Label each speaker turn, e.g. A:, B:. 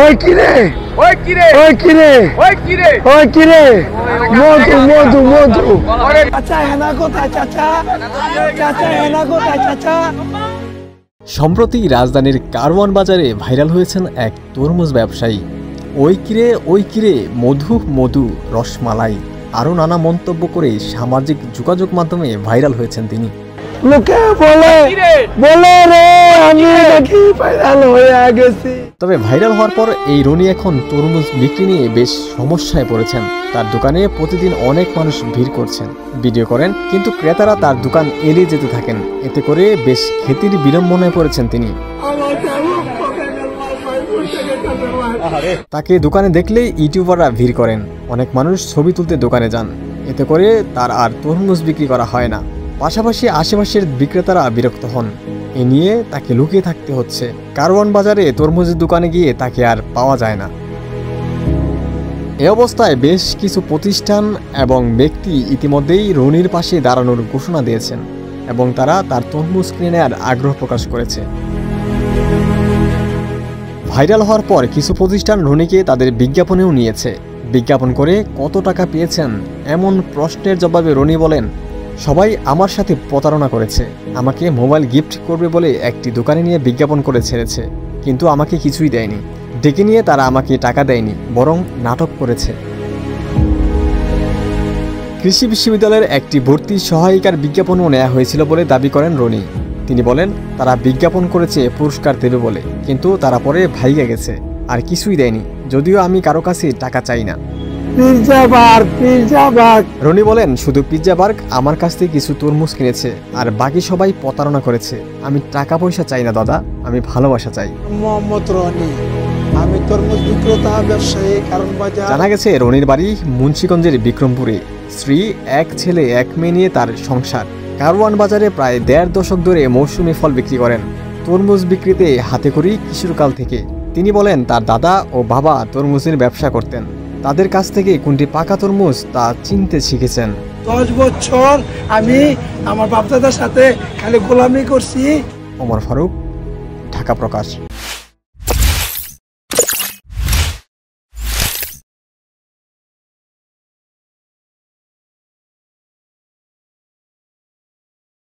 A: ওই কিরে ওই কিরে ওই কিরে ওই কিরে ওই কিরে মধু মধু মধু চাচা হেনা কোথায় চাচা চাচা হেনা কোথায় চাচা।
B: সম্প্রতি রাজধানীর কারওয়ান বাজারে ভাইরাল হয়েছেন এক তরমুজ ব্যবসায়ী। ওই কিরে মধু মধু রসমালাই আরও নানা মন্তব্য করে সামাজিক যোগাযোগ মাধ্যমে ভাইরাল হয়েছেন তিনি।
A: লোকে বলে বলে রে আমি নাকি ভাইরাল হয়ে গেছি।
B: তবে ভাইরাল হওয়ার পর এই রনি এখন তরমুজ বিক্রি নিয়ে বেশ সমস্যায় পড়েছেন। তার দোকানে প্রতিদিন অনেক মানুষ ভিড় করছেন, ভিডিও করেন, কিন্তু ক্রেতারা তার দোকান এড়িয়ে যেতে থাকেন। এতে করে বেশ খ্যাতির বিড়ম্বনায় পড়েছেন তিনি। তাকে দোকানে দেখলেই ইউটিউবাররা ভিড় করেন, অনেক মানুষ ছবি তুলতে দোকানে যান। এতে করে তার আর তরমুজ বিক্রি করা হয় না। পাশাপাশি আশেপাশের বিক্রেতারা বিরক্ত হন। এ নিয়ে তাকে লুকিয়ে থাকতে হচ্ছে। কারওয়ান বাজারে তরমুজের দোকানে গিয়ে তাকে আর পাওয়া যায় না। এ অবস্থায় বেশ কিছু প্রতিষ্ঠান এবং ব্যক্তি ইতিমধ্যেই রনির পাশে দাঁড়ানোর ঘোষণা দিয়েছেন এবং তারা তার তরমুজ কিনে নেওয়ার আগ্রহ প্রকাশ করেছে। ভাইরাল হওয়ার পর কিছু প্রতিষ্ঠান রনিকে তাদের বিজ্ঞাপনেও নিয়েছে। বিজ্ঞাপন করে কত টাকা পেয়েছেন এমন প্রশ্নের জবাবে রনি বলেন, সবাই আমার সাথে প্রতারণা করেছে। আমাকে মোবাইল গিফট করবে বলে একটি দোকানে নিয়ে বিজ্ঞাপন করে ছেড়েছে, কিন্তু আমাকে কিছুই দেয়নি। ডেকে নিয়ে তারা আমাকে টাকা দেয়নি, বরং নাটক করেছে। কৃষি বিশ্ববিদ্যালয়ের একটি ভর্তি সহায়িকার বিজ্ঞাপনও নেওয়া হয়েছিল বলে দাবি করেন রনি। তিনি বলেন, তারা বিজ্ঞাপন করেছে পুরস্কার দেবে বলে, কিন্তু তারা পরে ভাইগে গেছে, আর কিছুই দেয়নি, যদিও আমি কারো কাছে টাকা চাই না। রনি বলেন, শুধু পিৎজা বার্গ আমার কাছ থেকে কিছু তরমুজ কিনেছে, আর বাকি সবাই প্রতারণা করেছে। আমি টাকা পয়সা চাই না দাদা, আমি ভালোবাসা চাই।
A: মোহাম্মদ রনি, আমি তরমুজ বিক্রেতা ব্যবসায়ী কারওয়ান বাজার।
B: জানা গেছে রনির বাড়ি মুন্সিগঞ্জের বিক্রমপুরে। স্ত্রী, এক ছেলে এক মেয়ে নিয়ে তার সংসার। কারওয়ান বাজারে প্রায় 1.5 দশক ধরে মৌসুমি ফল বিক্রি করেন। তরমুজ বিক্রিতে হাতে খড়ি কিশোরকাল থেকে। তিনি বলেন, তার দাদা ও বাবা তরমুজের ব্যবসা করতেন। তাদের কাছ থেকে কোনটি পাকা তরমুজ তা চিনতে শিখেছেন।
A: 10 বছর আমি আমার বাপ দাদার সাথে খালি গোলামি করছি।
B: ওমর ফারুক, ঢাকা প্রকাশ।